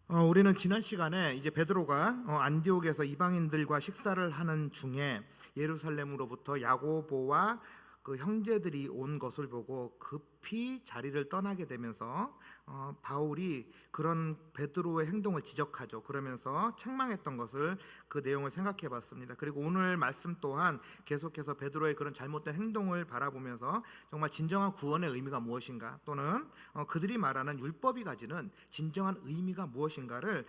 우리는 지난 시간에 이제 베드로가 안디옥에서 이방인들과 식사를 하는 중에 예루살렘으로부터 야고보와 그 형제들이 온 것을 보고 급히 자리를 떠나게 되면서 바울이 그런 베드로의 행동을 지적하죠. 그러면서 책망했던 것을 그 내용을 생각해 봤습니다. 그리고 오늘 말씀 또한 계속해서 베드로의 그런 잘못된 행동을 바라보면서 정말 진정한 구원의 의미가 무엇인가, 또는 그들이 말하는 율법이 가지는 진정한 의미가 무엇인가를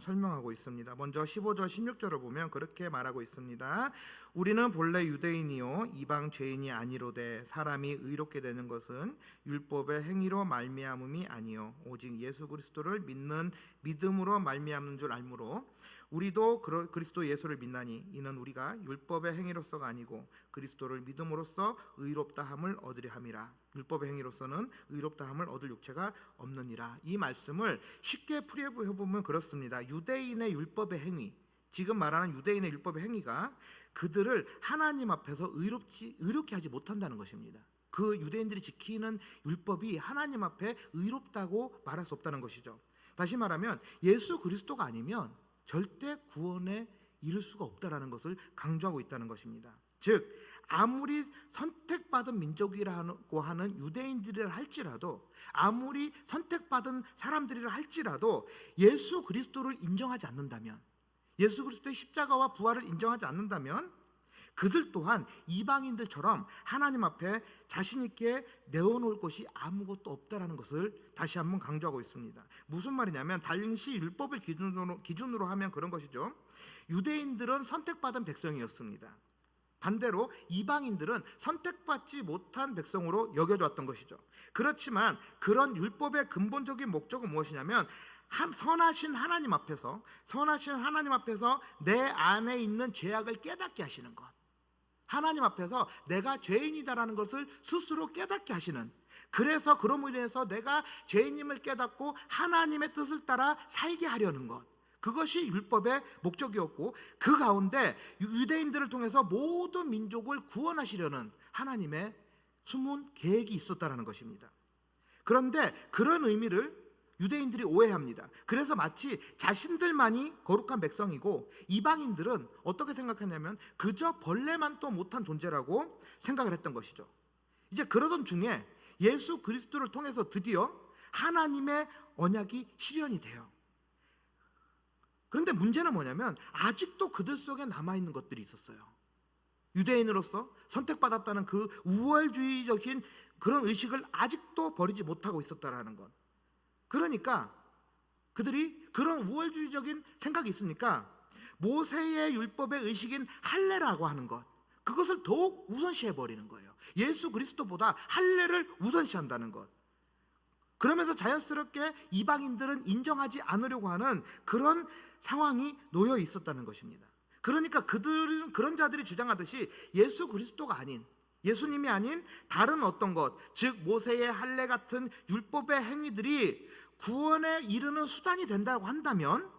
설명하고 있습니다. 먼저 15절 16절을 보면 그렇게 말하고 있습니다. 우리는 본래 유대인이요 이방 죄인이 아니로되 사람이 의롭게 되는 것은 율법의 행위로 말미암음이 아니요 오직 예수 그리스도를 믿는 믿음으로 말미암는 줄 알므로 우리도 그리스도 예수를 믿나니 이는 우리가 율법의 행위로서가 아니고 그리스도를 믿음으로써 의롭다함을 얻으려 함이라. 율법의 행위로서는 의롭다함을 얻을 육체가 없느니라. 이 말씀을 쉽게 풀이해보면 그렇습니다. 유대인의 율법의 행위, 지금 말하는 유대인의 율법의 행위가 그들을 하나님 앞에서 의롭게 하지 못한다는 것입니다. 그 유대인들이 지키는 율법이 하나님 앞에 의롭다고 말할 수 없다는 것이죠. 다시 말하면 예수 그리스도가 아니면 절대 구원에 이를 수가 없다라는 것을 강조하고 있다는 것입니다. 즉 아무리 선택받은 민족이라고 하는 유대인들이라 할지라도, 아무리 선택받은 사람들이라 할지라도 예수 그리스도를 인정하지 않는다면, 예수 그리스도의 십자가와 부활을 인정하지 않는다면 그들 또한 이방인들처럼 하나님 앞에 자신 있게 내어놓을 것이 아무것도 없다라는 것을 다시 한번 강조하고 있습니다. 무슨 말이냐면 당시 율법을 기준으로 하면 그런 것이죠. 유대인들은 선택받은 백성이었습니다. 반대로 이방인들은 선택받지 못한 백성으로 여겨졌던 것이죠. 그렇지만 그런 율법의 근본적인 목적은 무엇이냐면 선하신 하나님 앞에서 내 안에 있는 죄악을 깨닫게 하시는 것, 하나님 앞에서 내가 죄인이다라는 것을 스스로 깨닫게 하시는, 그래서 그럼으로 인해서 내가 죄인임을 깨닫고 하나님의 뜻을 따라 살게 하려는 것, 그것이 율법의 목적이었고, 그 가운데 유대인들을 통해서 모든 민족을 구원하시려는 하나님의 숨은 계획이 있었다는 것입니다. 그런데 그런 의미를 유대인들이 오해합니다. 그래서 마치 자신들만이 거룩한 백성이고 이방인들은 어떻게 생각했냐면 그저 벌레만 또 못한 존재라고 생각을 했던 것이죠. 이제 그러던 중에 예수 그리스도를 통해서 드디어 하나님의 언약이 실현이 돼요. 그런데 문제는 뭐냐면 아직도 그들 속에 남아있는 것들이 있었어요. 유대인으로서 선택받았다는 그 우월주의적인 그런 의식을 아직도 버리지 못하고 있었다는 것. 그러니까 그들이 그런 우월주의적인 생각이 있으니까 모세의 율법의 의식인 할례라고 하는 것, 그것을 더욱 우선시해버리는 거예요. 예수 그리스도보다 할례를 우선시한다는 것. 그러면서 자연스럽게 이방인들은 인정하지 않으려고 하는 그런 상황이 놓여 있었다는 것입니다. 그러니까 그들은, 그런 자들이 주장하듯이 예수 그리스도가 아닌, 예수님이 아닌 다른 어떤 것, 즉 모세의 할례 같은 율법의 행위들이 구원에 이르는 수단이 된다고 한다면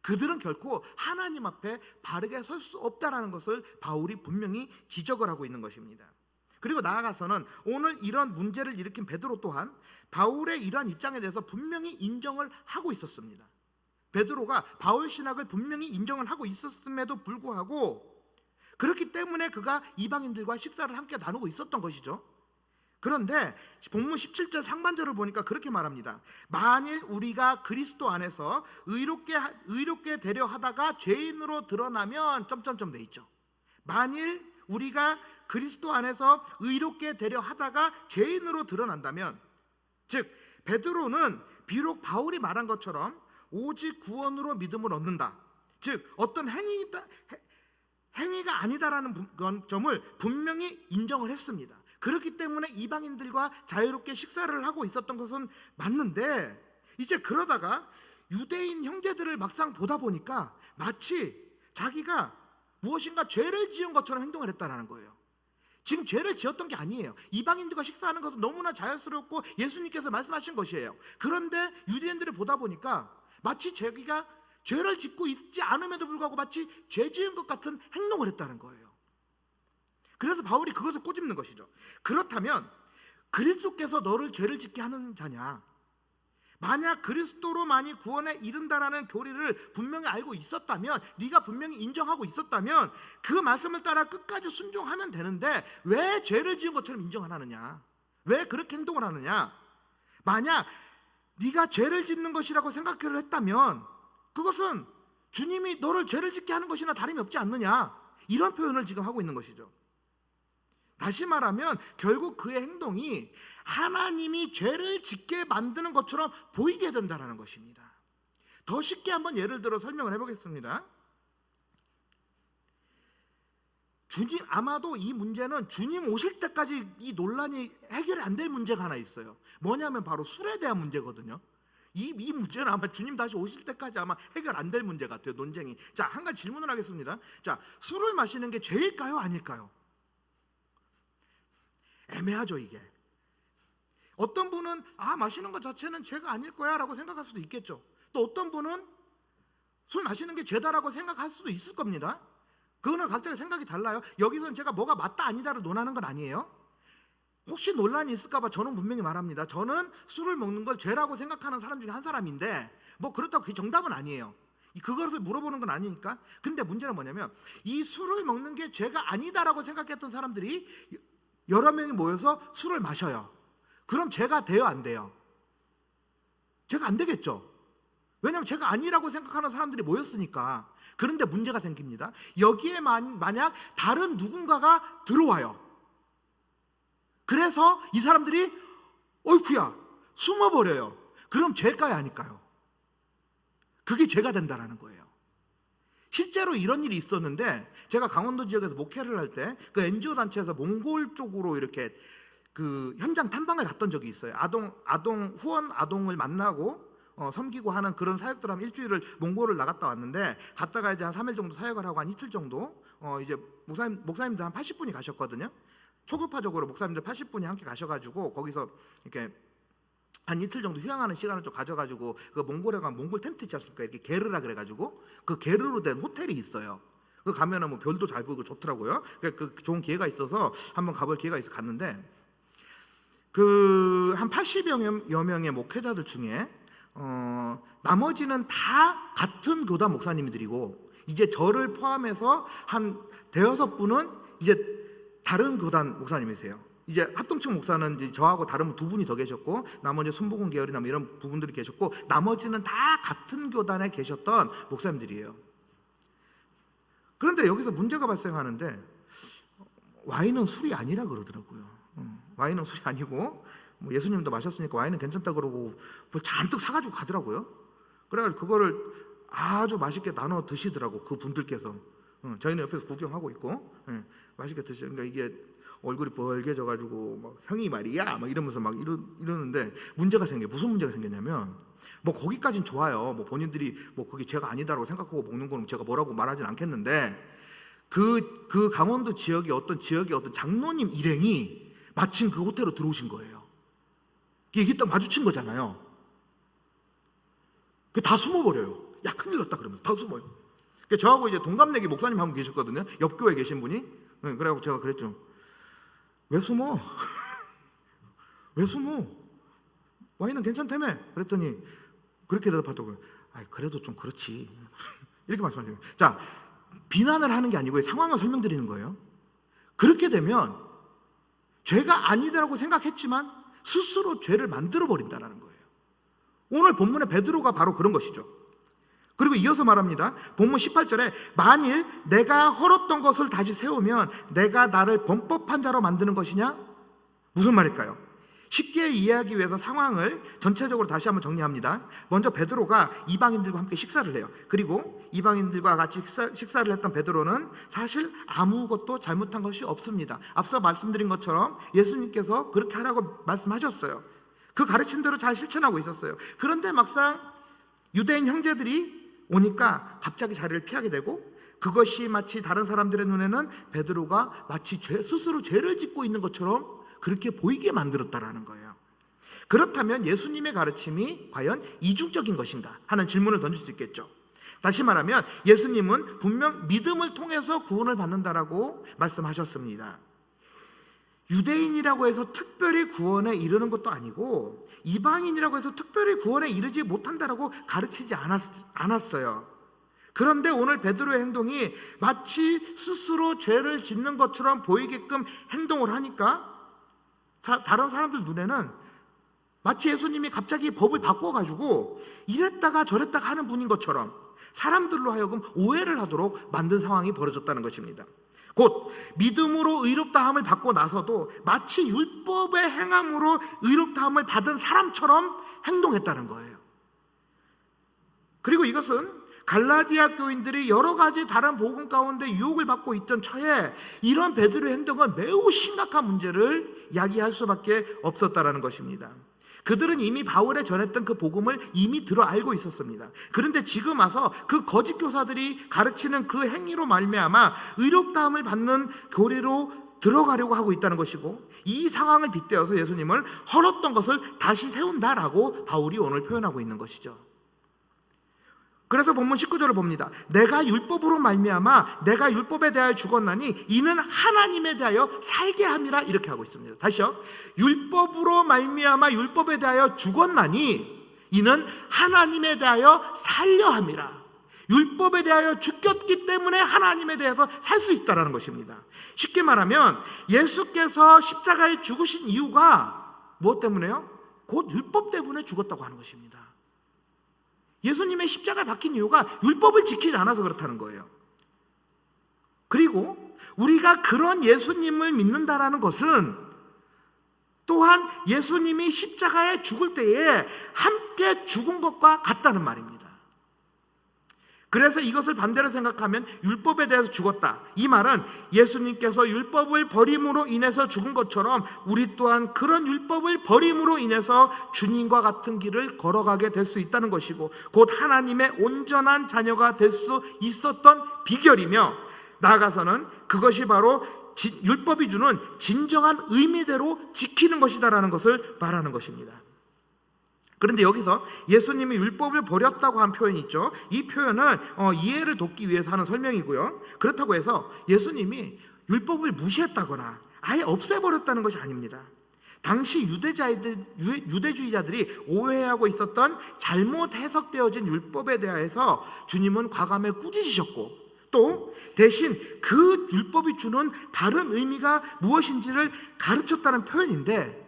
그들은 결코 하나님 앞에 바르게 설 수 없다라는 것을 바울이 분명히 지적을 하고 있는 것입니다. 그리고 나아가서는 오늘 이런 문제를 일으킨 베드로 또한 바울의 이러한 입장에 대해서 분명히 인정을 하고 있었습니다. 베드로가 바울 신학을 분명히 인정을 하고 있었음에도 불구하고 그렇기 때문에 그가 이방인들과 식사를 함께 나누고 있었던 것이죠. 그런데 본문 17절 상반절을 보니까 그렇게 말합니다. 만일 우리가 그리스도 안에서 의롭게 되려 하다가 죄인으로 드러나면 점점점 돼 있죠. 만일 우리가 그리스도 안에서 의롭게 되려 하다가 죄인으로 드러난다면, 즉 베드로는 비록 바울이 말한 것처럼 오직 구원으로 믿음을 얻는다, 즉 어떤 행위가 아니다라는 점을 분명히 인정을 했습니다. 그렇기 때문에 이방인들과 자유롭게 식사를 하고 있었던 것은 맞는데, 이제 그러다가 유대인 형제들을 막상 보다 보니까 마치 자기가 무엇인가 죄를 지은 것처럼 행동을 했다는 거예요. 지금 죄를 지었던 게 아니에요. 이방인들과 식사하는 것은 너무나 자연스럽고 예수님께서 말씀하신 것이에요. 그런데 유대인들을 보다 보니까 마치 자기가 죄를 짓고 있지 않음에도 불구하고 마치 죄 지은 것 같은 행동을 했다는 거예요. 그래서 바울이 그것을 꼬집는 것이죠. 그렇다면 그리스도께서 너를 죄를 짓게 하는 자냐? 만약 그리스도로만이 구원에 이른다라는 교리를 분명히 알고 있었다면, 네가 분명히 인정하고 있었다면 그 말씀을 따라 끝까지 순종하면 되는데 왜 죄를 지은 것처럼 인정 안 하느냐? 왜 그렇게 행동을 하느냐? 만약 네가 죄를 짓는 것이라고 생각을 했다면 그것은 주님이 너를 죄를 짓게 하는 것이나 다름이 없지 않느냐, 이런 표현을 지금 하고 있는 것이죠. 다시 말하면 결국 그의 행동이 하나님이 죄를 짓게 만드는 것처럼 보이게 된다는 것입니다. 더 쉽게 한번 예를 들어 설명을 해보겠습니다. 아마도 이 문제는 주님 오실 때까지 이 논란이 해결이 안 될 문제가 하나 있어요. 뭐냐면 바로 술에 대한 문제거든요. 이 문제는 아마 주님 다시 오실 때까지 아마 해결 안 될 문제 같아요, 논쟁이. 자, 한 가지 질문을 하겠습니다. 자, 술을 마시는 게 죄일까요, 아닐까요? 애매하죠, 이게. 어떤 분은 마시는 것 자체는 죄가 아닐 거야 라고 생각할 수도 있겠죠. 또 어떤 분은 술 마시는 게 죄다라고 생각할 수도 있을 겁니다. 그거는 각자의 생각이 달라요. 여기서는 제가 뭐가 맞다 아니다를 논하는 건 아니에요. 혹시 논란이 있을까 봐 저는 분명히 말합니다. 저는 술을 먹는 걸 죄라고 생각하는 사람 중에 한 사람인데 뭐 그렇다고 그게 정답은 아니에요. 그것을 물어보는 건 아니니까. 근데 문제는 뭐냐면 이 술을 먹는 게 죄가 아니다라고 생각했던 사람들이 여러 명이 모여서 술을 마셔요. 그럼 죄가 돼요, 안 돼요? 죄가 안 되겠죠. 왜냐하면 죄가 아니라고 생각하는 사람들이 모였으니까. 그런데 문제가 생깁니다. 여기에 만약 다른 누군가가 들어와요. 그래서 이 사람들이 어이쿠야 숨어버려요. 그럼 죄일까요, 아닐까요? 그게 죄가 된다는 거예요. 실제로 이런 일이 있었는데, 제가 강원도 지역에서 목회를 할 때 그 NGO 단체에서 몽골 쪽으로 이렇게 그 현장 탐방을 갔던 적이 있어요. 후원 아동을 만나고 섬기고 하는 그런 사역들 하면 일주일을 몽골을 나갔다 왔는데, 갔다가 이제 한 3일 정도 사역을 하고 한 이틀 정도 이제 목사님들 한 80분이 가셨거든요. 초급파적으로 목사님들 80분이 함께 가셔가지고 거기서 이렇게 한 이틀 정도 휴양하는 시간을 좀 가져가지고 그 몽골에 가면 몽골 텐트 있지 않습니까? 이렇게 게르라 그래가지고 그 게르로 된 호텔이 있어요. 그 가면은 뭐 별도 잘 보이고 좋더라고요. 그 좋은 기회가 있어서 한번 가볼 기회가 있어 갔는데, 그 한 80여 명의 목회자들 중에 나머지는 다 같은 교단 목사님들이고, 이제 저를 포함해서 한 대여섯 분은 이제 다른 교단 목사님이세요. 이제 합동측 목사는 이제 저하고 다른 두 분이 더 계셨고, 나머지 순복음 계열이나 뭐 이런 부분들이 계셨고, 나머지는 다 같은 교단에 계셨던 목사님들이에요. 그런데 여기서 문제가 발생하는데, 와인은 술이 아니라 그러더라고요. 와인은 술이 아니고, 뭐 예수님도 마셨으니까 와인은 괜찮다 그러고 뭐 잔뜩 사가지고 가더라고요. 그래가지고 그거를 아주 맛있게 나눠 드시더라고, 그 분들께서. 저희는 옆에서 구경하고 있고, 맛있게 드시고, 그러니까 이게 얼굴이 벌개져가지고 막 형이 말이야 막 이러면서 막 이러는데, 문제가 생겨요. 무슨 문제가 생겼냐면, 뭐 거기까진 좋아요. 뭐 본인들이 뭐 그게 죄가 아니다라고 생각하고 먹는 거는 제가 뭐라고 말하진 않겠는데, 그 강원도 지역의 어떤 장로님 일행이 마침 그 호텔로 들어오신 거예요. 이게 딱 마주친 거잖아요. 다 숨어버려요. 야, 큰일 났다 그러면서 다 숨어요. 저하고 이제 동갑내기 목사님 한 분 계셨거든요. 옆 교회에 계신 분이. 그래가지고 제가 그랬죠. 왜 숨어? 왜 숨어? 와인은 괜찮다며? 그랬더니 그렇게 대답하더라고요. 그래도 좀 그렇지. 이렇게 말씀하시는 거예요. 자, 비난을 하는 게 아니고 상황을 설명드리는 거예요. 그렇게 되면 죄가 아니다라고 생각했지만 스스로 죄를 만들어 버린다는 거예요. 오늘 본문의 베드로가 바로 그런 것이죠. 그리고 이어서 말합니다. 본문 18절에 만일 내가 헐었던 것을 다시 세우면 내가 나를 범법한 자로 만드는 것이냐? 무슨 말일까요? 쉽게 이해하기 위해서 상황을 전체적으로 다시 한번 정리합니다. 먼저 베드로가 이방인들과 함께 식사를 해요. 그리고 이방인들과 같이 식사를 했던 베드로는 사실 아무것도 잘못한 것이 없습니다. 앞서 말씀드린 것처럼 예수님께서 그렇게 하라고 말씀하셨어요. 그 가르친 대로 잘 실천하고 있었어요. 그런데 막상 유대인 형제들이 오니까 갑자기 자리를 피하게 되고, 그것이 마치 다른 사람들의 눈에는 베드로가 마치 스스로 죄를 짓고 있는 것처럼 그렇게 보이게 만들었다라는 거예요. 그렇다면 예수님의 가르침이 과연 이중적인 것인가 하는 질문을 던질 수 있겠죠. 다시 말하면 예수님은 분명 믿음을 통해서 구원을 받는다라고 말씀하셨습니다. 유대인이라고 해서 특별히 구원에 이르는 것도 아니고 이방인이라고 해서 특별히 구원에 이르지 못한다라고 가르치지 않았어요. 그런데 오늘 베드로의 행동이 마치 스스로 죄를 짓는 것처럼 보이게끔 행동을 하니까 다른 사람들 눈에는 마치 예수님이 갑자기 법을 바꿔가지고 이랬다가 저랬다가 하는 분인 것처럼 사람들로 하여금 오해를 하도록 만든 상황이 벌어졌다는 것입니다. 곧 믿음으로 의롭다함을 받고 나서도 마치 율법의 행함으로 의롭다함을 받은 사람처럼 행동했다는 거예요. 그리고 이것은 갈라디아 교인들이 여러 가지 다른 복음 가운데 유혹을 받고 있던 처에 이런 베드로의 행동은 매우 심각한 문제를 야기할 수밖에 없었다라는 것입니다. 그들은 이미 바울에 전했던 그 복음을 이미 들어 알고 있었습니다. 그런데 지금 와서 그 거짓 교사들이 가르치는 그 행위로 말미암아 의롭다함을 받는 교리로 들어가려고 하고 있다는 것이고, 이 상황을 빗대어서 예수님을 헐었던 것을 다시 세운다라고 바울이 오늘 표현하고 있는 것이죠. 그래서 본문 19절을 봅니다. 내가 율법으로 말미암아 내가 율법에 대하여 죽었나니 이는 하나님에 대하여 살게 함이라, 이렇게 하고 있습니다. 다시요. 율법으로 말미암아 율법에 대하여 죽었나니 이는 하나님에 대하여 살려 함이라. 율법에 대하여 죽였기 때문에 하나님에 대해서 살 수 있다는 것입니다. 쉽게 말하면 예수께서 십자가에 죽으신 이유가 무엇 때문에요? 곧 율법 때문에 죽었다고 하는 것입니다. 예수님의 십자가에 박힌 이유가 율법을 지키지 않아서 그렇다는 거예요. 그리고 우리가 그런 예수님을 믿는다라는 것은 또한 예수님이 십자가에 죽을 때에 함께 죽은 것과 같다는 말입니다. 그래서 이것을 반대로 생각하면 율법에 대해서 죽었다, 이 말은 예수님께서 율법을 버림으로 인해서 죽은 것처럼 우리 또한 그런 율법을 버림으로 인해서 주님과 같은 길을 걸어가게 될 수 있다는 것이고, 곧 하나님의 온전한 자녀가 될 수 있었던 비결이며, 나아가서는 그것이 바로 율법이 주는 진정한 의미대로 지키는 것이다라는 것을 말하는 것입니다. 그런데 여기서 예수님이 율법을 버렸다고 한 표현이 있죠. 이 표현은 이해를 돕기 위해서 하는 설명이고요. 그렇다고 해서 예수님이 율법을 무시했다거나 아예 없애버렸다는 것이 아닙니다. 당시 유대주의자들이 오해하고 있었던 잘못 해석되어진 율법에 대해서 주님은 과감히 꾸짖으셨고, 또 대신 그 율법이 주는 다른 의미가 무엇인지를 가르쳤다는 표현인데,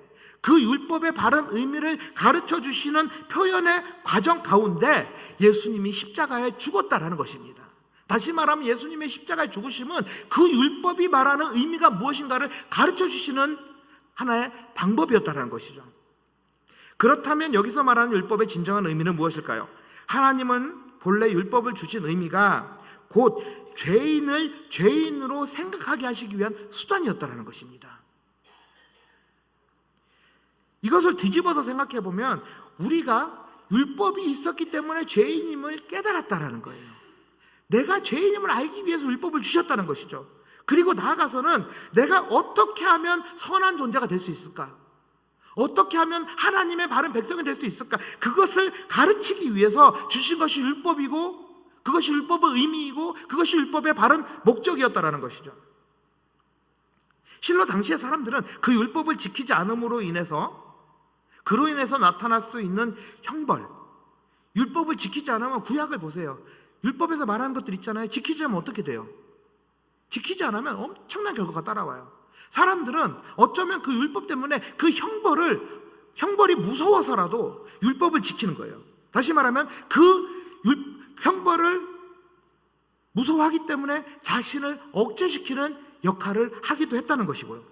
그 율법의 바른 의미를 가르쳐 주시는 표현의 과정 가운데 예수님이 십자가에 죽었다라는 것입니다. 다시 말하면 예수님의 십자가에 죽으심은 그 율법이 말하는 의미가 무엇인가를 가르쳐 주시는 하나의 방법이었다는 것이죠. 그렇다면 여기서 말하는 율법의 진정한 의미는 무엇일까요? 하나님은 본래 율법을 주신 의미가 곧 죄인을 죄인으로 생각하게 하시기 위한 수단이었다는 것입니다. 이것을 뒤집어서 생각해 보면 우리가 율법이 있었기 때문에 죄인임을 깨달았다는 거예요. 내가 죄인임을 알기 위해서 율법을 주셨다는 것이죠. 그리고 나아가서는 내가 어떻게 하면 선한 존재가 될 수 있을까? 어떻게 하면 하나님의 바른 백성이 될 수 있을까? 그것을 가르치기 위해서 주신 것이 율법이고, 그것이 율법의 의미이고, 그것이 율법의 바른 목적이었다는 것이죠. 실로 당시의 사람들은 그 율법을 지키지 않음으로 인해서, 그로 인해서 나타날 수 있는 형벌, 율법을 지키지 않으면, 구약을 보세요. 율법에서 말하는 것들 있잖아요. 지키지 않으면 어떻게 돼요? 지키지 않으면 엄청난 결과가 따라와요. 사람들은 어쩌면 그 율법 때문에 그 형벌이 무서워서라도 율법을 지키는 거예요. 다시 말하면 그 형벌을 무서워하기 때문에 자신을 억제시키는 역할을 하기도 했다는 것이고요.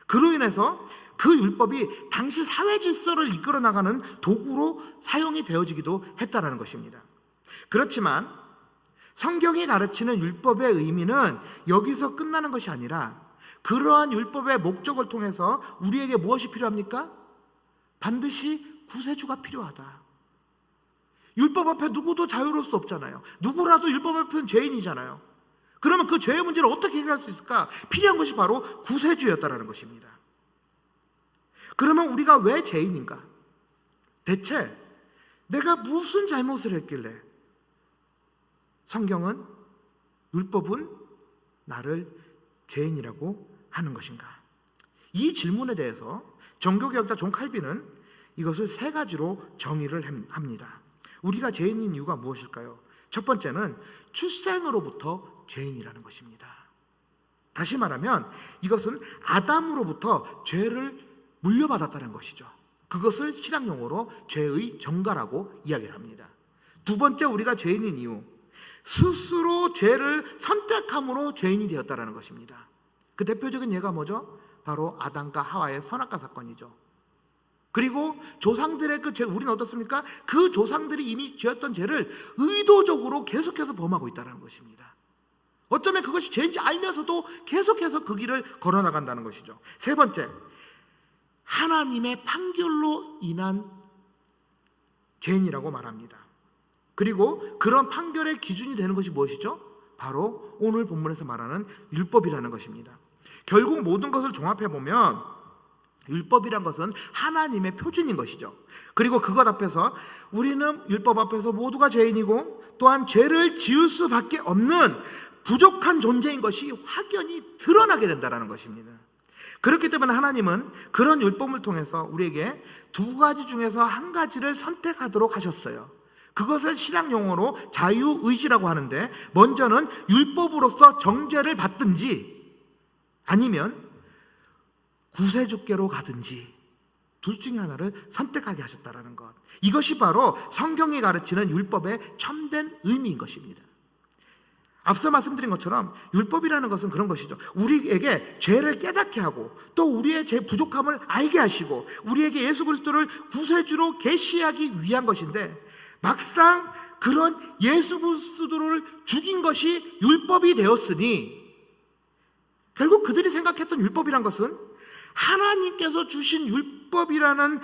그로 인해서 그 율법이 당시 사회 질서를 이끌어 나가는 도구로 사용이 되어지기도 했다는 것입니다. 그렇지만 성경이 가르치는 율법의 의미는 여기서 끝나는 것이 아니라, 그러한 율법의 목적을 통해서 우리에게 무엇이 필요합니까? 반드시 구세주가 필요하다. 율법 앞에 누구도 자유로울 수 없잖아요. 누구라도 율법 앞에는 죄인이잖아요. 그러면 그 죄의 문제를 어떻게 해결할 수 있을까? 필요한 것이 바로 구세주였다는 것입니다. 그러면 우리가 왜 죄인인가? 대체 내가 무슨 잘못을 했길래 성경은, 율법은 나를 죄인이라고 하는 것인가? 이 질문에 대해서 종교개혁자 존 칼빈은 이것을 세 가지로 정의를 합니다. 우리가 죄인인 이유가 무엇일까요? 첫 번째는 출생으로부터 죄인이라는 것입니다. 다시 말하면 이것은 아담으로부터 죄를 물려받았다는 것이죠. 그것을 신학용어로 죄의 전가라고 이야기를 합니다. 두 번째, 우리가 죄인인 이유, 스스로 죄를 선택함으로 죄인이 되었다는 것입니다. 그 대표적인 예가 뭐죠? 바로 아담과 하와의 선악과 사건이죠. 그리고 조상들의 그 죄, 우리는 어떻습니까? 그 조상들이 이미 지었던 죄를 의도적으로 계속해서 범하고 있다는 것입니다. 어쩌면 그것이 죄인지 알면서도 계속해서 그 길을 걸어나간다는 것이죠. 세 번째, 하나님의 판결로 인한 죄인이라고 말합니다. 그리고 그런 판결의 기준이 되는 것이 무엇이죠? 바로 오늘 본문에서 말하는 율법이라는 것입니다. 결국 모든 것을 종합해보면 율법이란 것은 하나님의 표준인 것이죠. 그리고 그것 앞에서 우리는 율법 앞에서 모두가 죄인이고 또한 죄를 지을 수밖에 없는 부족한 존재인 것이 확연히 드러나게 된다는 것입니다. 그렇기 때문에 하나님은 그런 율법을 통해서 우리에게 두 가지 중에서 한 가지를 선택하도록 하셨어요. 그것을 신학 용어로 자유의지라고 하는데, 먼저는 율법으로서 정죄를 받든지 아니면 구세주께로 가든지 둘 중에 하나를 선택하게 하셨다는 것, 이것이 바로 성경이 가르치는 율법의 참된 의미인 것입니다. 앞서 말씀드린 것처럼 율법이라는 것은 그런 것이죠. 우리에게 죄를 깨닫게 하고 또 우리의 죄 부족함을 알게 하시고 우리에게 예수 그리스도를 구세주로 계시하기 위한 것인데, 막상 그런 예수 그리스도를 죽인 것이 율법이 되었으니 결국 그들이 생각했던 율법이란 것은 하나님께서 주신 율법이라는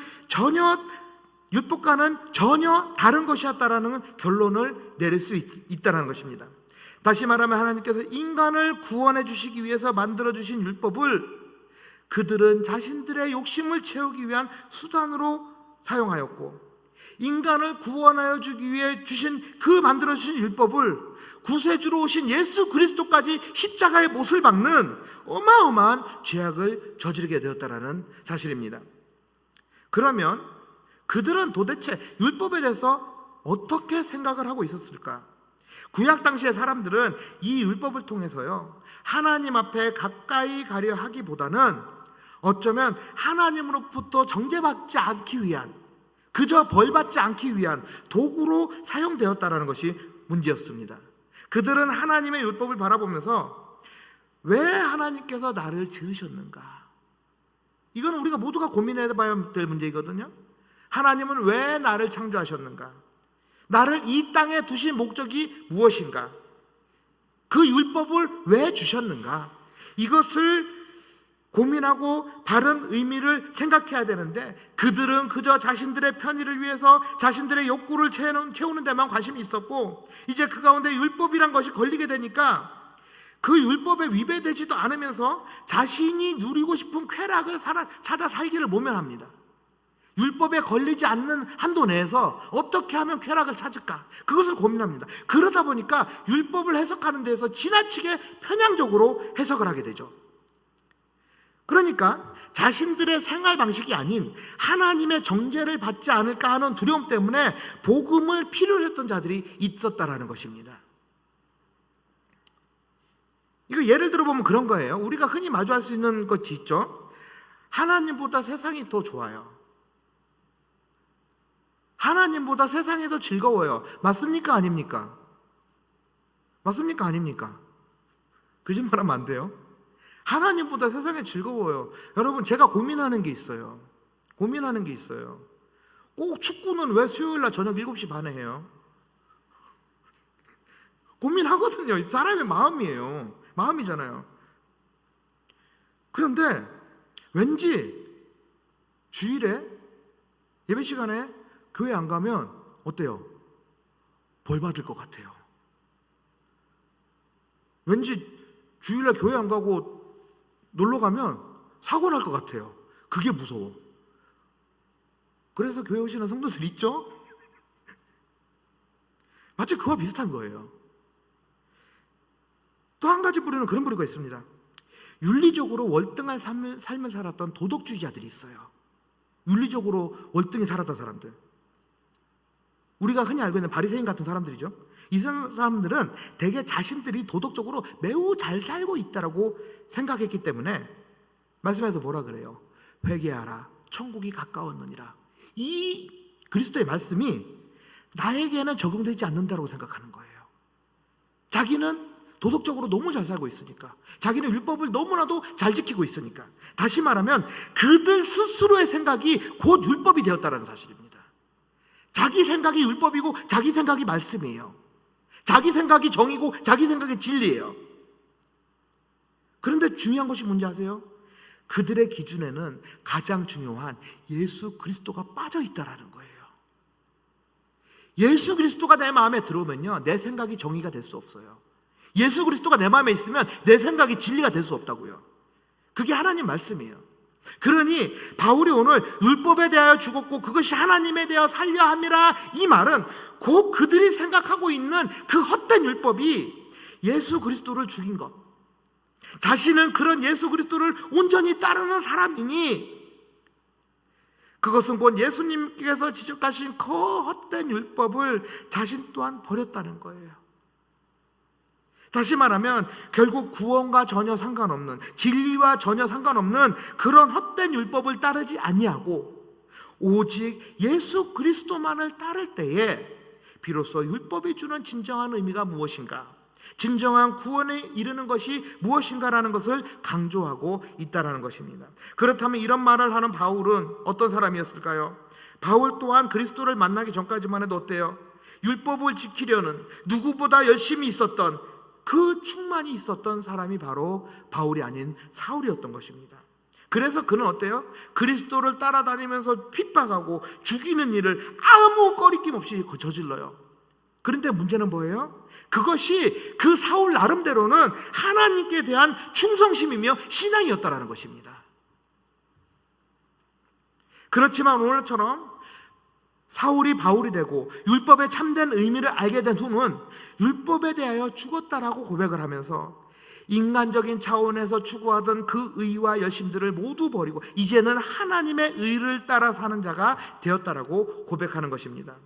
율법과는 전혀 다른 것이었다라는 결론을 내릴 수 있다는 것입니다. 다시 말하면 하나님께서 인간을 구원해 주시기 위해서 만들어 주신 율법을 그들은 자신들의 욕심을 채우기 위한 수단으로 사용하였고, 인간을 구원하여 주기 위해 주신 그 만들어 주신 율법을 구세주로 오신 예수 그리스도까지 십자가의 못을 박는 어마어마한 죄악을 저지르게 되었다는 사실입니다. 그러면 그들은 도대체 율법에 대해서 어떻게 생각을 하고 있었을까? 구약 당시의 사람들은 이 율법을 통해서요, 하나님 앞에 가까이 가려 하기보다는 어쩌면 하나님으로부터 정죄받지 않기 위한, 그저 벌받지 않기 위한 도구로 사용되었다는 것이 문제였습니다. 그들은 하나님의 율법을 바라보면서 왜 하나님께서 나를 지으셨는가? 이건 우리가 모두가 고민해 봐야 될 문제이거든요. 하나님은 왜 나를 창조하셨는가? 나를 이 땅에 두신 목적이 무엇인가? 그 율법을 왜 주셨는가? 이것을 고민하고 바른 의미를 생각해야 되는데, 그들은 그저 자신들의 편의를 위해서 자신들의 욕구를 채우는 데만 관심이 있었고, 이제 그 가운데 율법이란 것이 걸리게 되니까 그 율법에 위배되지도 않으면서 자신이 누리고 싶은 쾌락을 찾아 살기를 모면합니다. 율법에 걸리지 않는 한도 내에서 어떻게 하면 쾌락을 찾을까? 그것을 고민합니다. 그러다 보니까 율법을 해석하는 데에서 지나치게 편향적으로 해석을 하게 되죠. 그러니까 자신들의 생활 방식이 아닌 하나님의 정죄를 받지 않을까 하는 두려움 때문에 복음을 필요로 했던 자들이 있었다라는 것입니다. 이거 예를 들어보면 그런 거예요. 우리가 흔히 마주할 수 있는 것이 있죠. 하나님보다 세상이 더 좋아요. 하나님보다 세상이 더 즐거워요. 맞습니까? 아닙니까? 맞습니까? 아닙니까? 거짓말하면 안 돼요. 하나님보다 세상이 즐거워요. 여러분, 제가 고민하는 게 있어요. 꼭 축구는 왜 수요일날 저녁 7시 반에 해요? 고민하거든요. 사람의 마음이에요. 마음이잖아요. 그런데 왠지 주일에 예배 시간에 교회 안 가면 어때요? 벌 받을 것 같아요. 왠지 주일날 교회 안 가고 놀러 가면 사고 날 것 같아요. 그게 무서워. 그래서 교회 오시는 성도들 있죠? 마치 그와 비슷한 거예요. 또 한 가지 부류는 그런 부류가 있습니다. 윤리적으로 월등한 삶을 살았던 도덕주의자들이 있어요. 윤리적으로 월등히 살았던 사람들, 우리가 흔히 알고 있는 바리새인 같은 사람들이죠. 이 사람들은 대개 자신들이 도덕적으로 매우 잘 살고 있다라고 생각했기 때문에 말씀에서 뭐라 그래요? 회개하라, 천국이 가까웠느니라. 이 그리스도의 말씀이 나에게는 적용되지 않는다고 생각하는 거예요. 자기는 도덕적으로 너무 잘 살고 있으니까, 자기는 율법을 너무나도 잘 지키고 있으니까. 다시 말하면 그들 스스로의 생각이 곧 율법이 되었다는 사실입니다. 자기 생각이 율법이고 자기 생각이 말씀이에요. 자기 생각이 정이고 자기 생각이 진리예요. 그런데 중요한 것이 뭔지 아세요? 그들의 기준에는 가장 중요한 예수 그리스도가 빠져 있다라는 거예요. 예수 그리스도가 내 마음에 들어오면요, 내 생각이 정의가 될 수 없어요. 예수 그리스도가 내 마음에 있으면 내 생각이 진리가 될 수 없다고요. 그게 하나님 말씀이에요. 그러니 바울이 오늘 율법에 대하여 죽었고 그것이 하나님에 대하여 살려 함이라, 이 말은 곧 그들이 생각하고 있는 그 헛된 율법이 예수 그리스도를 죽인 것, 자신은 그런 예수 그리스도를 온전히 따르는 사람이니 그것은 곧 예수님께서 지적하신 그 헛된 율법을 자신 또한 버렸다는 거예요. 다시 말하면 결국 구원과 전혀 상관없는, 진리와 전혀 상관없는 그런 헛된 율법을 따르지 아니하고 오직 예수 그리스도만을 따를 때에 비로소 율법이 주는 진정한 의미가 무엇인가, 진정한 구원에 이르는 것이 무엇인가라는 것을 강조하고 있다는 것입니다. 그렇다면 이런 말을 하는 바울은 어떤 사람이었을까요? 바울 또한 그리스도를 만나기 전까지만 해도 어때요? 율법을 지키려는, 누구보다 열심히 있었던, 그 충만이 있었던 사람이 바로 바울이 아닌 사울이었던 것입니다. 그래서 그는 어때요? 그리스도를 따라다니면서 핍박하고 죽이는 일을 아무 꺼리낌 없이 저질러요. 그런데 문제는 뭐예요? 그것이 그 사울 나름대로는 하나님께 대한 충성심이며 신앙이었다라는 것입니다. 그렇지만 오늘처럼 사울이 바울이 되고 율법의 참된 의미를 알게 된 후는 율법에 대하여 죽었다라고 고백을 하면서 인간적인 차원에서 추구하던 그 의와 열심들을 모두 버리고 이제는 하나님의 의를 따라 사는 자가 되었다라고 고백하는 것입니다.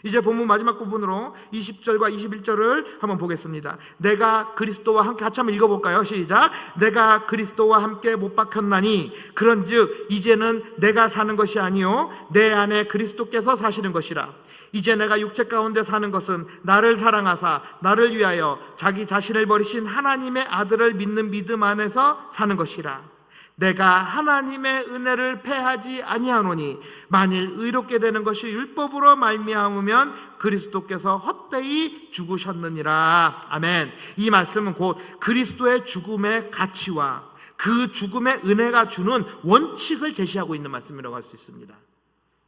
이제 본문 마지막 부분으로 20절과 21절을 한번 보겠습니다. 내가 그리스도와 함께, 같이 한번 읽어볼까요? 시작. 내가 그리스도와 함께 못 박혔나니 그런즉 이제는 내가 사는 것이 아니요 내 안에 그리스도께서 사시는 것이라. 이제 내가 육체 가운데 사는 것은 나를 사랑하사 나를 위하여 자기 자신을 버리신 하나님의 아들을 믿는 믿음 안에서 사는 것이라. 내가 하나님의 은혜를 패하지 아니하노니 만일 의롭게 되는 것이 율법으로 말미암으면 그리스도께서 헛되이 죽으셨느니라. 아멘. 이 말씀은 곧 그리스도의 죽음의 가치와 그 죽음의 은혜가 주는 원칙을 제시하고 있는 말씀이라고 할 수 있습니다.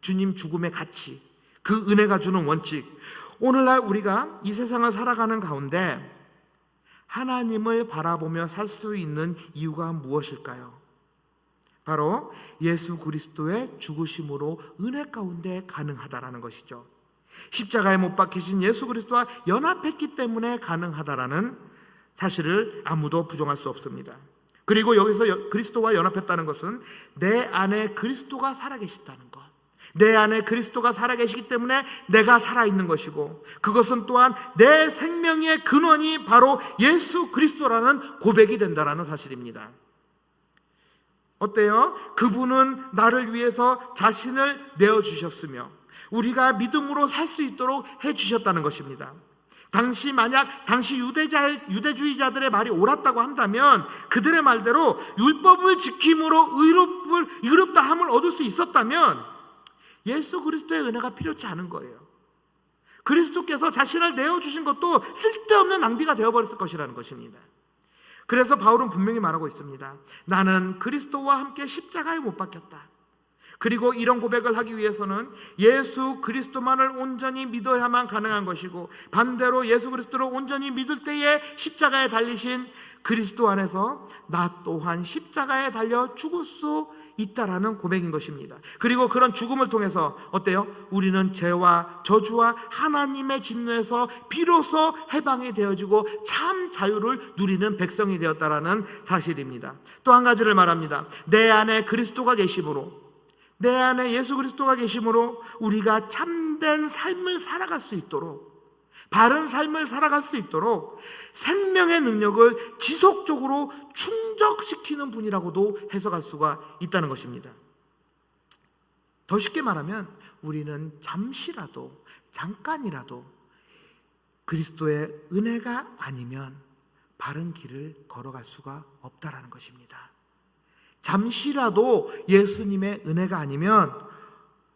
주님 죽음의 가치, 그 은혜가 주는 원칙. 오늘날 우리가 이 세상을 살아가는 가운데 하나님을 바라보며 살 수 있는 이유가 무엇일까요? 바로 예수 그리스도의 죽으심으로 은혜 가운데 가능하다라는 것이죠. 십자가에 못 박히신 예수 그리스도와 연합했기 때문에 가능하다라는 사실을 아무도 부정할 수 없습니다. 그리고 여기서 그리스도와 연합했다는 것은 내 안에 그리스도가 살아계시다는 것, 내 안에 그리스도가 살아계시기 때문에 내가 살아있는 것이고, 그것은 또한 내 생명의 근원이 바로 예수 그리스도라는 고백이 된다는 사실입니다. 어때요? 그분은 나를 위해서 자신을 내어주셨으며 우리가 믿음으로 살 수 있도록 해주셨다는 것입니다. 만약 당시 유대주의자들의 말이 옳았다고 한다면, 그들의 말대로 율법을 지킴으로 의롭다 함을 얻을 수 있었다면 예수 그리스도의 은혜가 필요치 않은 거예요. 그리스도께서 자신을 내어주신 것도 쓸데없는 낭비가 되어버렸을 것이라는 것입니다. 그래서 바울은 분명히 말하고 있습니다. 나는 그리스도와 함께 십자가에 못 박혔다. 그리고 이런 고백을 하기 위해서는 예수 그리스도만을 온전히 믿어야만 가능한 것이고, 반대로 예수 그리스도를 온전히 믿을 때에 십자가에 달리신 그리스도 안에서 나 또한 십자가에 달려 죽을 수 있다라는 고백인 것입니다. 그리고 그런 죽음을 통해서 어때요? 우리는 죄와 저주와 하나님의 진노에서 비로소 해방이 되어지고 참 자유를 누리는 백성이 되었다라는 사실입니다. 또 한 가지를 말합니다. 내 안에 그리스도가 계심으로, 내 안에 예수 그리스도가 계심으로 우리가 참된 삶을 살아갈 수 있도록, 바른 삶을 살아갈 수 있도록 생명의 능력을 지속적으로 충족시키는 분이라고도 해석할 수가 있다는 것입니다. 더 쉽게 말하면 우리는 잠시라도, 잠깐이라도 그리스도의 은혜가 아니면 바른 길을 걸어갈 수가 없다라는 것입니다. 잠시라도 예수님의 은혜가 아니면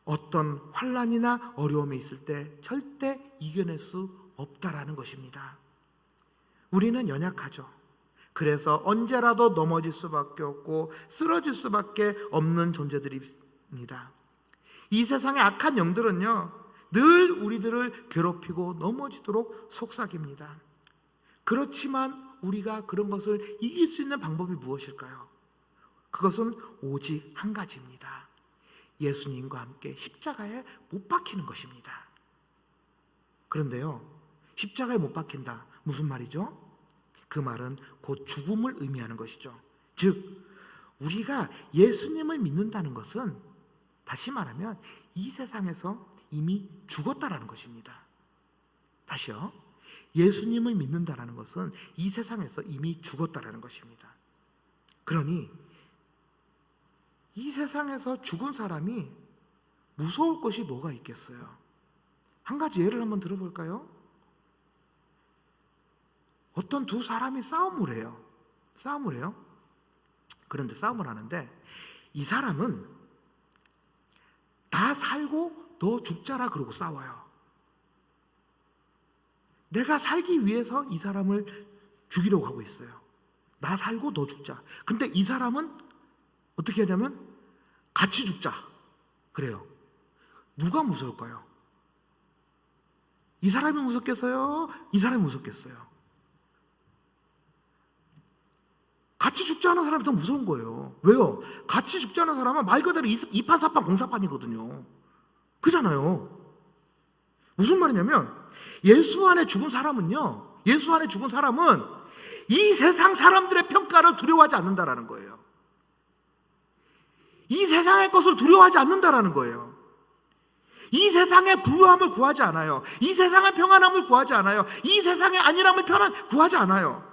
어떤 환난이나 어려움이 있을 때 절대 이겨낼 수 없다라는 것입니다. 우리는 연약하죠. 그래서 언제라도 넘어질 수밖에 없고 쓰러질 수밖에 없는 존재들입니다. 이 세상의 악한 영들은요, 늘 우리들을 괴롭히고 넘어지도록 속삭입니다. 그렇지만 우리가 그런 것을 이길 수 있는 방법이 무엇일까요? 그것은 오직 한 가지입니다. 예수님과 함께 십자가에 못 박히는 것입니다. 그런데요, 십자가에 못 박힌다, 무슨 말이죠? 그 말은 곧 죽음을 의미하는 것이죠. 즉 우리가 예수님을 믿는다는 것은, 다시 말하면 이 세상에서 이미 죽었다라는 것입니다. 다시요, 예수님을 믿는다라는 것은 이 세상에서 이미 죽었다라는 것입니다. 그러니 이 세상에서 죽은 사람이 무서울 것이 뭐가 있겠어요? 한 가지 예를 한번 들어볼까요? 어떤 두 사람이 싸움을 해요. 그런데 싸움을 하는데 이 사람은 나 살고 너 죽자라 그러고 싸워요. 내가 살기 위해서 이 사람을 죽이려고 하고 있어요. 나 살고 너 죽자. 근데 이 사람은 어떻게 하냐면 같이 죽자 그래요. 누가 무서울까요? 이 사람이 무섭겠어요? 이 사람이 무섭겠어요? 같이 죽지 않은 사람이 더 무서운 거예요. 왜요? 같이 죽지 않은 사람은 말 그대로 이판사판 공사판이거든요. 그잖아요. 무슨 말이냐면 예수 안에 죽은 사람은요, 예수 안에 죽은 사람은 이 세상 사람들의 평가를 두려워하지 않는다라는 거예요. 이 세상의 것을 두려워하지 않는다라는 거예요. 이 세상의 부유함을 구하지 않아요. 이 세상의 평안함을 구하지 않아요. 이 세상의 안일함을 구하지 않아요.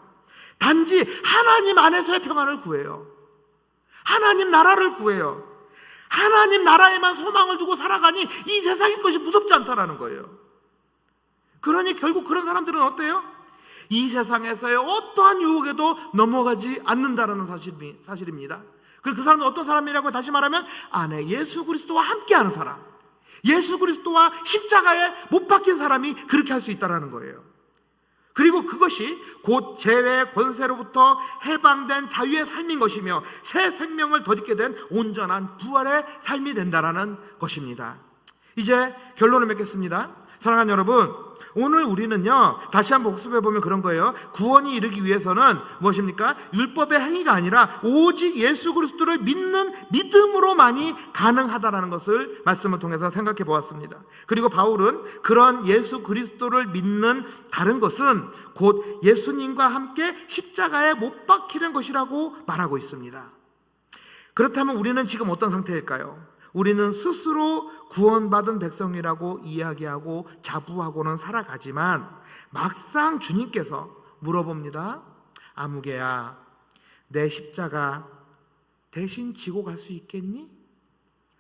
단지 하나님 안에서의 평안을 구해요. 하나님 나라를 구해요. 하나님 나라에만 소망을 두고 살아가니 이 세상의 것이 무섭지 않다라는 거예요. 그러니 결국 그런 사람들은 어때요? 이 세상에서의 어떠한 유혹에도 넘어가지 않는다라는 사실입니다. 그리고 그 사람은 어떤 사람이라고 다시 말하면 안에 예수 그리스도와 함께하는 사람, 예수 그리스도와 십자가에 못 박힌 사람이 그렇게 할 수 있다는 거예요. 그리고 그것이 곧 죄의 권세로부터 해방된 자유의 삶인 것이며 새 생명을 덧입게 된 온전한 부활의 삶이 된다라는 것입니다. 이제 결론을 맺겠습니다. 사랑하는 여러분, 오늘 우리는요, 다시 한번 복습해보면 그런 거예요. 구원이 이르기 위해서는 무엇입니까? 율법의 행위가 아니라 오직 예수 그리스도를 믿는 믿음으로만이 가능하다라는 것을 말씀을 통해서 생각해 보았습니다. 그리고 바울은 그런 예수 그리스도를 믿는 다른 것은 곧 예수님과 함께 십자가에 못 박히는 것이라고 말하고 있습니다. 그렇다면 우리는 지금 어떤 상태일까요? 우리는 스스로 구원받은 백성이라고 이야기하고 자부하고는 살아가지만 막상 주님께서 물어봅니다. 아무개야, 내 십자가 대신 지고 갈 수 있겠니?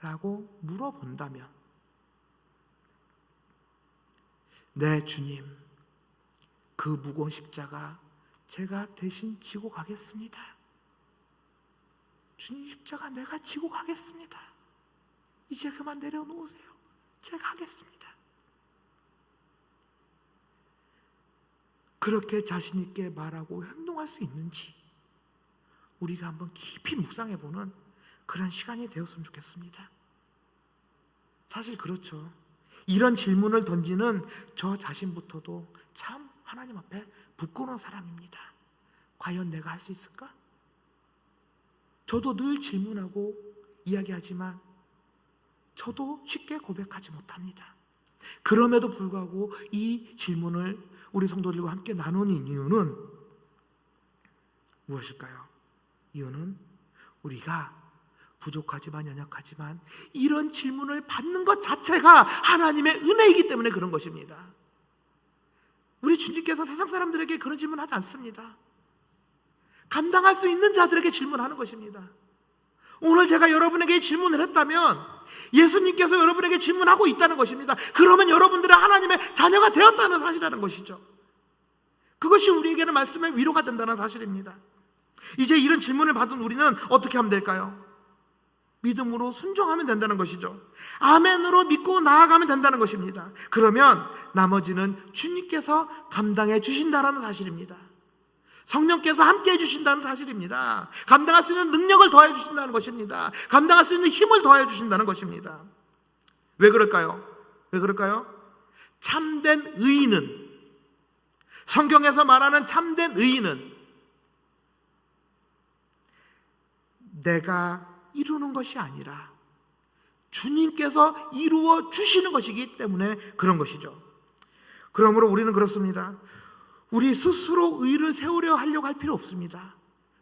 라고 물어본다면, 네 주님, 그 무거운 십자가 제가 대신 지고 가겠습니다. 주님, 십자가 내가 지고 가겠습니다. 이제 그만 내려놓으세요. 제가 하겠습니다. 그렇게 자신 있게 말하고 행동할 수 있는지 우리가 한번 깊이 묵상해보는 그런 시간이 되었으면 좋겠습니다. 사실 그렇죠. 이런 질문을 던지는 저 자신부터도 참 하나님 앞에 부끄러운 사람입니다. 과연 내가 할 수 있을까? 저도 늘 질문하고 이야기하지만 저도 쉽게 고백하지 못합니다. 그럼에도 불구하고 이 질문을 우리 성도들과 함께 나누는 이유는 무엇일까요? 이유는 우리가 부족하지만 연약하지만 이런 질문을 받는 것 자체가 하나님의 은혜이기 때문에 그런 것입니다. 우리 주님께서 세상 사람들에게 그런 질문하지 않습니다. 감당할 수 있는 자들에게 질문하는 것입니다. 오늘 제가 여러분에게 질문을 했다면 예수님께서 여러분에게 질문하고 있다는 것입니다. 그러면 여러분들은 하나님의 자녀가 되었다는 사실이라는 것이죠. 그것이 우리에게는 말씀의 위로가 된다는 사실입니다. 이제 이런 질문을 받은 우리는 어떻게 하면 될까요? 믿음으로 순종하면 된다는 것이죠. 아멘으로 믿고 나아가면 된다는 것입니다. 그러면 나머지는 주님께서 감당해 주신다는 사실입니다. 성령께서 함께 해주신다는 사실입니다. 감당할 수 있는 능력을 더해 주신다는 것입니다. 감당할 수 있는 힘을 더해 주신다는 것입니다. 왜 그럴까요? 왜 그럴까요? 참된 의인은, 성경에서 말하는 참된 의인은 내가 이루는 것이 아니라 주님께서 이루어 주시는 것이기 때문에 그런 것이죠. 그러므로 우리는 그렇습니다. 우리 스스로 의를 세우려 하려고 할 필요 없습니다.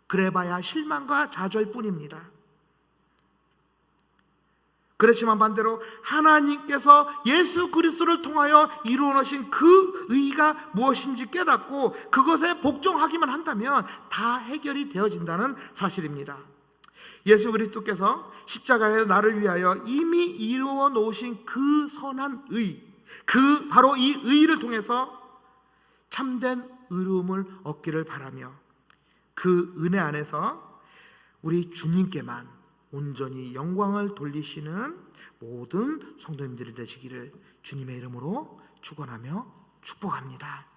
그래봐야 실망과 좌절뿐입니다. 그렇지만 반대로 하나님께서 예수 그리스도를 통하여 이루어 놓으신 그 의가 무엇인지 깨닫고 그것에 복종하기만 한다면 다 해결이 되어진다는 사실입니다. 예수 그리스도께서 십자가에 나를 위하여 이미 이루어 놓으신 그 선한 의, 그 바로 이 의를 통해서 참된 의로움을 얻기를 바라며 그 은혜 안에서 우리 주님께만 온전히 영광을 돌리시는 모든 성도님들이 되시기를 주님의 이름으로 축원하며 축복합니다.